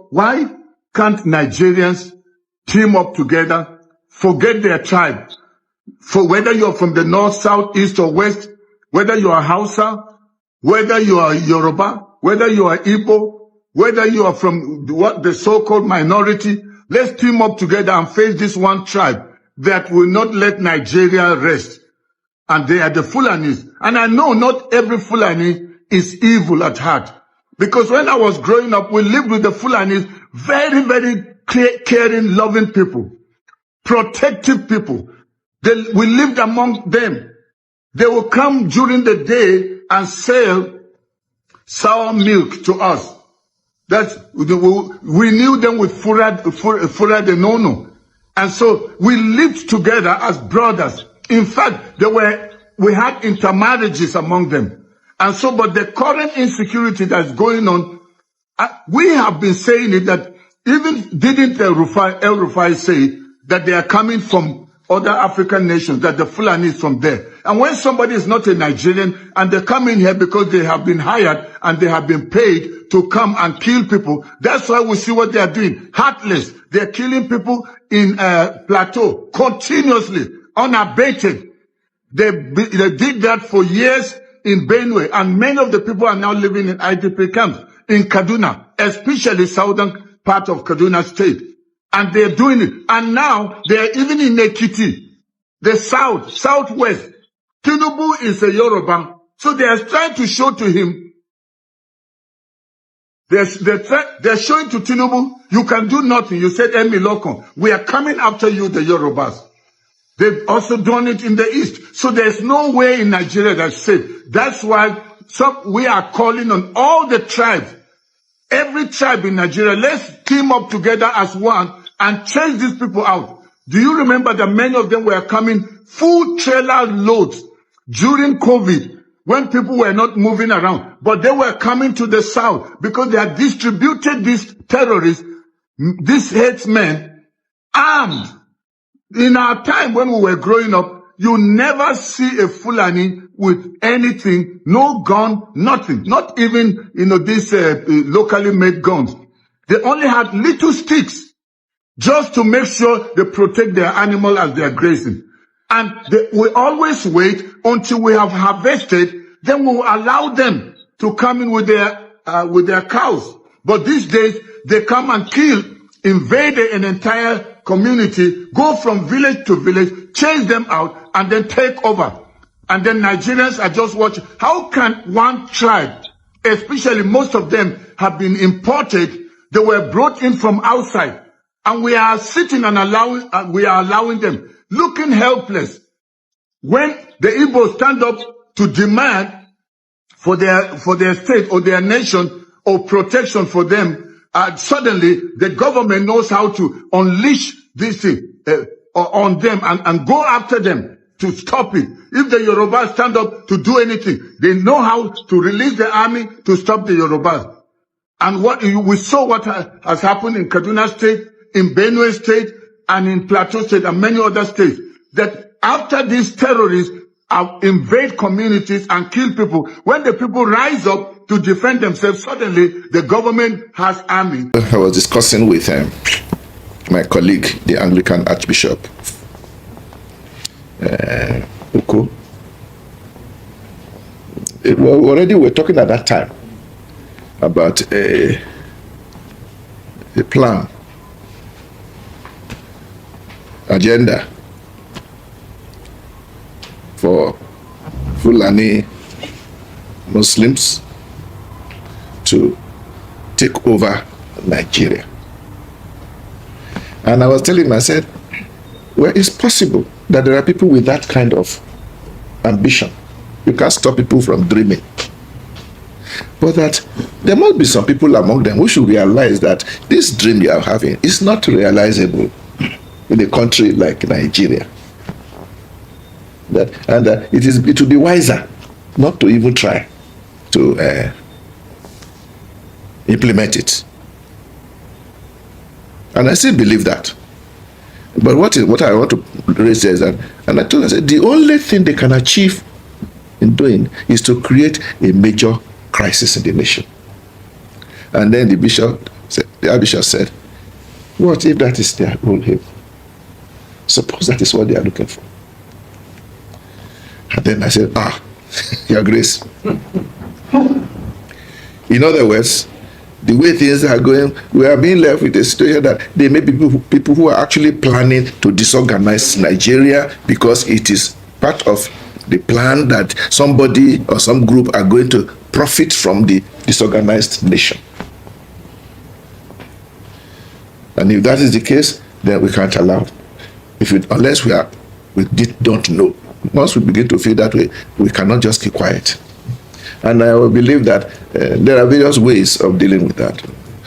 why can't Nigerians team up together, forget their tribe? For whether you're from the north, south, east, or west, whether you are Hausa, whether you are Yoruba, whether you are Igbo, whether you are from the so-called minority, let's team up together and face this one tribe that will not let Nigeria rest. And they are the Fulanis. And I know not every Fulani is evil at heart. Because when I was growing up, we lived with the Fulanis, very, very caring, loving people, protective people. We lived among them. They will come during the day and sell sour milk to us. We knew them with Fura de Nono. And so we lived together as brothers. In fact, we had intermarriages among them. And so, but the current insecurity that's going on, we have been saying it that didn't El Rufai say that they are coming from other African nations, that the Fulani is from there. And when somebody is not a Nigerian and they come in here because they have been hired and they have been paid to come and kill people, that's why we see what they are doing. Heartless. They're killing people in Plateau continuously, unabated. They did that for years in Benue, and many of the people are now living in IDP camps in Kaduna, especially southern part of Kaduna state. And they're doing it. And now they're even in Ekiti, the southwest. Tinubu is a Yoruba. So they are trying to show to him, they're showing to Tinubu, you can do nothing. You said, Emi Lokon, we are coming after you, the Yorubas. They've also done it in the east. So there's no way in Nigeria that's safe. That's why we are calling on all the tribes, every tribe in Nigeria, let's team up together as one and chase these people out. Do you remember that many of them were coming full trailer loads during COVID when people were not moving around? But they were coming to the south because they had distributed these terrorists, these headsmen, armed. In our time when we were growing up, you never see a Fulani with anything, no gun, nothing, not even, these locally made guns. They only had little sticks just to make sure they protect their animal as they are grazing. And we always wait until we have harvested, then we will allow them to come in with their cows. But these days, they come and kill, invade an entire community, go from village to village, chase them out, and then take over. And then Nigerians are just watching. How can one tribe, especially most of them have been imported, they were brought in from outside, and we are sitting and allowing them, looking helpless. When the Igbos stand up to demand for their state or their nation or protection for them, suddenly the government knows how to unleash this thing on them and go after them to stop it. If the Yorubas stand up to do anything, they know how to release the army to stop the Yorubas. And we saw what has happened in Kaduna State, in Benue State, and in Plateau State, and many other states, that after these terrorists invade communities and kill people, when the people rise up to defend themselves, suddenly the government has army. I was discussing with my colleague, the Anglican Archbishop, Uko. Already we were talking at that time about a plan, agenda for Fulani Muslims to take over Nigeria. And I was telling him, I said, well, it's possible that there are people with that kind of ambition. You can't stop people from dreaming. But that there must be some people among them who should realize that this dream you are having is not realizable in a country like Nigeria. It would be wiser not to even try to implement it. And I still believe that. But what I want to raise is that, and I told her, the only thing they can achieve in doing is to create a major crisis in the nation. And then the bishop said, the Archbishop said, what if that is their own aim? Suppose that is what they are looking for. And then I said, Your Grace. In other words, the way things are going, we are being left with a situation that there may be people who are actually planning to disorganize Nigeria because it is part of the plan that somebody or some group are going to profit from the disorganized nation. And if that is the case, then we can't allow. Unless we don't know. Once we begin to feel that way, we cannot just keep quiet. And I will believe that there are various ways of dealing with that.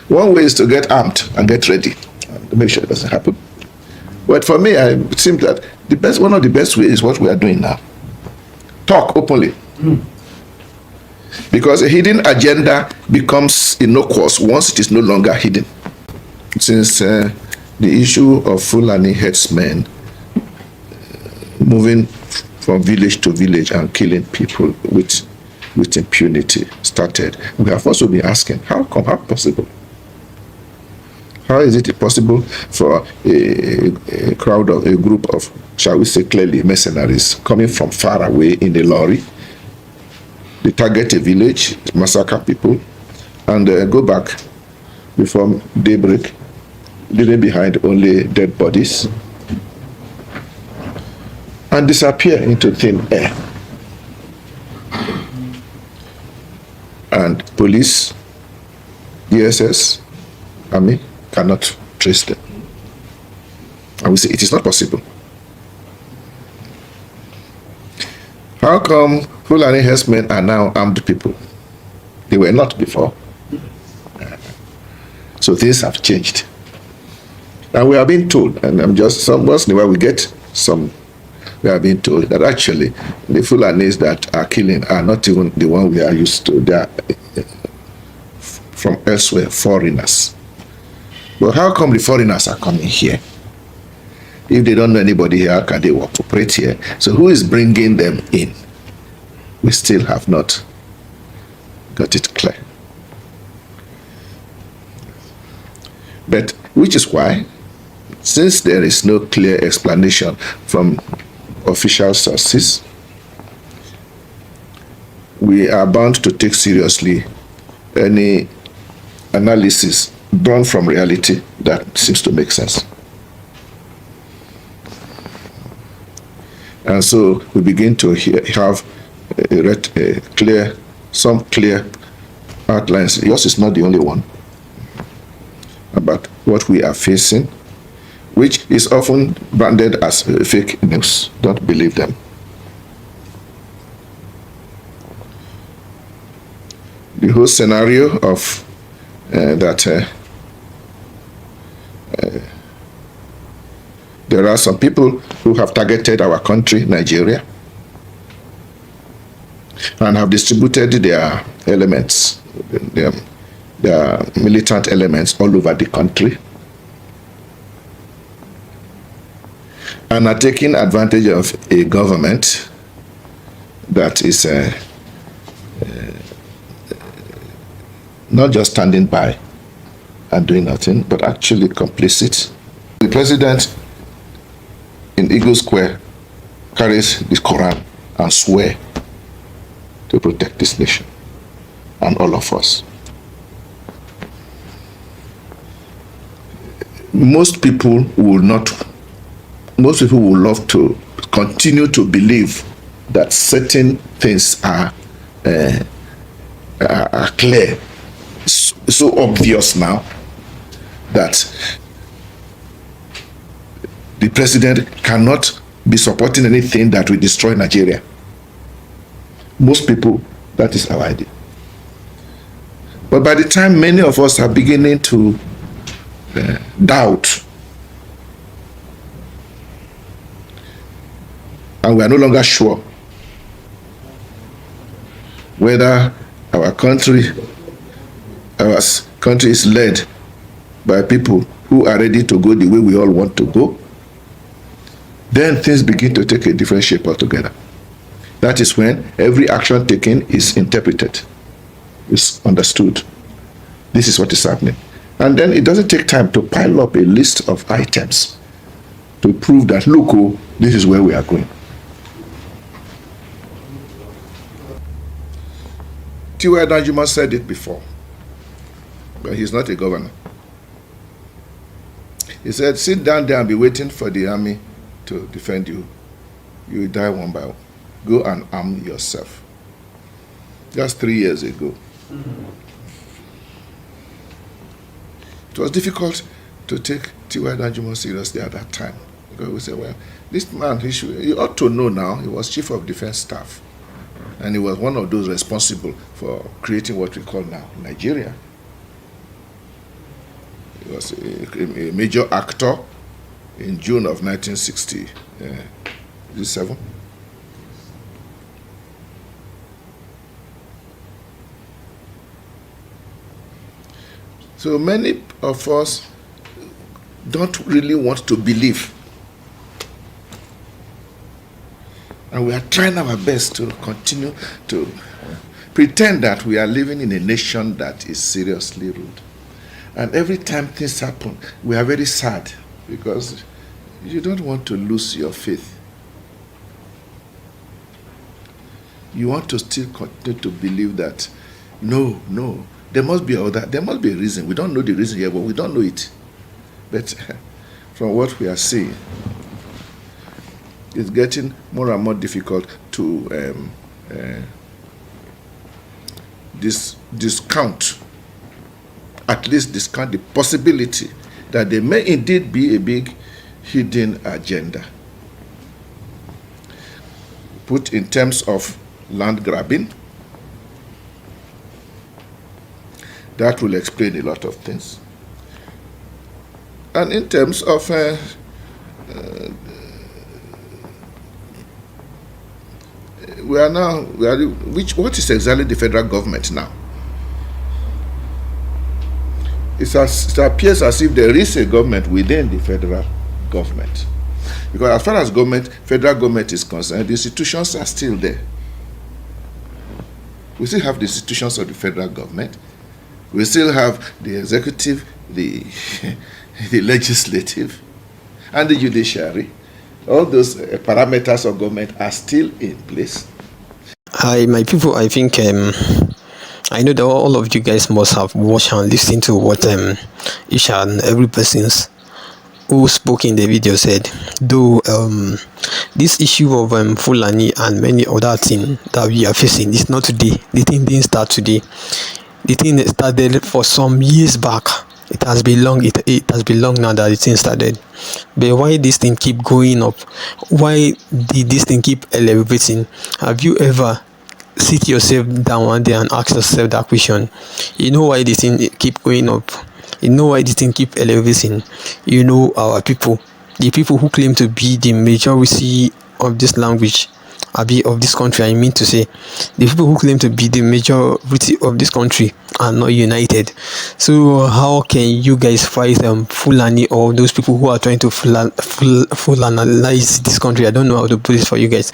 One way is to get armed and get ready to make sure it doesn't happen. But for me, it seems that one of the best ways is what we are doing now. Talk openly. Because a hidden agenda becomes innocuous once it is no longer hidden. Since the issue of Fulani headsmen moving from village to village and killing people with impunity started, we have also been asking, how possible? How is it possible for a group of, shall we say clearly, mercenaries coming from far away in a lorry? They target a village, massacre people, and go back before daybreak, leaving behind only dead bodies, and disappear into thin air. And police, DSS, army cannot trace them. And we say it is not possible. How come Fulani herdsmen are now armed people? They were not before. So things have changed. And we are being told, and once in a while we get some, we are being told that actually the Fulanis that are killing are not even the one we are used to. They are from elsewhere, foreigners. But how come the foreigners are coming here? If they don't know anybody here, how can they operate here? So who is bringing them in? We still have not got it clear. But which is why, since there is no clear explanation from official sources, we are bound to take seriously any analysis drawn from reality that seems to make sense. And so we begin to have some clear outlines. Yours is not the only one about what we are facing, which is often branded as fake news. Don't believe them. The whole scenario of that there are some people who have targeted our country, Nigeria, and have distributed their elements, their militant elements all over the country, and are taking advantage of a government that is not just standing by and doing nothing, but actually complicit. The president in Eagle Square carries the Quran and swear to protect this nation and all of us. Most people will love to continue to believe that certain things are clear, so obvious now that the president cannot be supporting anything that will destroy Nigeria. Most people, that is our idea. But by the time many of us are beginning to doubt, and we are no longer sure whether our country is led by people who are ready to go the way we all want to go, then things begin to take a different shape altogether. That is when every action taken is interpreted, is understood. This is what is happening. And then it doesn't take time to pile up a list of items to prove that, look, oh, this is where we are going. Tiwa Danjuma said it before, but he's not a governor. He said, sit down there and be waiting for the army to defend you. You will die one by one. Go and arm yourself. Just 3 years ago. It was difficult to take Tiwa Danjuma seriously at that time. Because we said, well, this man, he ought to know now. He was Chief of Defense Staff. And he was one of those responsible for creating what we call now Nigeria. He was a major actor in June of 1967. So many of us don't really want to believe. And we are trying our best to continue to pretend that we are living in a nation that is seriously ruled. And every time things happen, we are very sad because you don't want to lose your faith. You want to still continue to believe that, no, there must be a reason. We don't know the reason yet, but we don't know it. But from what we are seeing, it's getting more and more difficult to discount the possibility that there may indeed be a big hidden agenda. Put in terms of land grabbing, that will explain a lot of things. And in terms of what is exactly the federal government now? It appears as if there is a government within the federal government. Because as far as federal government is concerned, the institutions are still there. We still have the institutions of the federal government. We still have the executive, the legislative, and the judiciary. All those parameters of government are still in place. Hi, my people. I think I know that all of you guys must have watched and listened to what each and every person's who spoke in the video said. Though this issue of Fulani and many other things that we are facing is not today. The thing didn't start today. The thing started for some years back. It has been long. It has been long now that the thing started. But why this thing keep going up? Why did this thing keep elevating? Have you ever sit yourself down one day and ask yourself that question? You know why this thing keep going up? You know why this thing keep elevating? You know our people, the people who claim to be the majority of this language, of this country, I mean to say, the people who claim to be the majority of this country are not united. So how can you guys fight Fulani or those people who are trying to Fulanize this country? I don't know how to put this for you guys.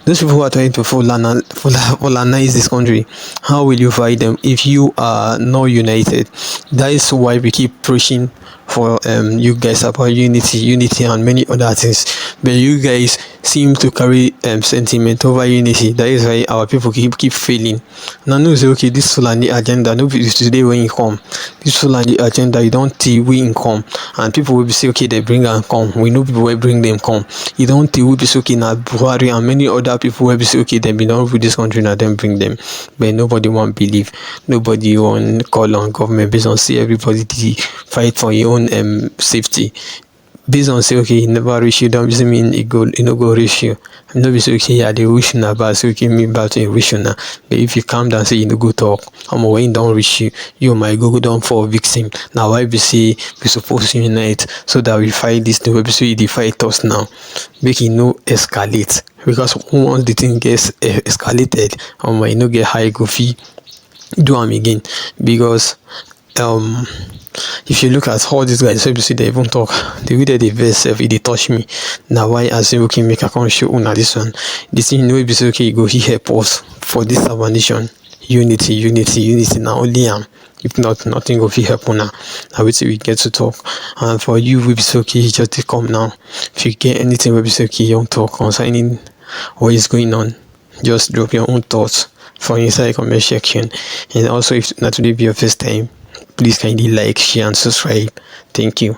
Those people who are trying to Fulanize this country, how will you fight them if you are not united? That is why we keep pushing for you guys about unity and many other things, but you guys seem to carry sentiment over unity. That is why our people keep failing. Now no say okay, this Fulani agenda no be today when you come. This Fulani agenda you don't see we come, and people will be say okay they bring and come. We know people will bring them come. You don't see we be say okay now Buhari and many other people will be say okay they be done with this country now them bring them, but nobody want believe. Nobody want call on government based on see everybody fight for your own safety. Based on say okay you never reach you, don't mean it no go reach you. I'm not be say okay yeah they wish now but say okay me about to reach you now. But if you calm down say you no go talk, I'm when don't reach you might go down for victim. Now why be say we supposed to unite so that we fight this thing, we say they fight us now. Make it no escalate, because once the thing gets escalated you no get high go fee do them again. Because if you look at all these guys, so you see they even talk, the way that they verse if they touch me. Now why I say okay make a come show una this one. This thing no be say okay go he help us for this nation. Unity now only If not, nothing will be happen now. I would say we get to talk. And for you, will be so okay, just to come now. If you get anything, will be so okay, you don't talk concerning what is going on. Just drop your own thoughts for inside the comment section. And also, if not today be your first time, please kindly like, share, and subscribe. Thank you.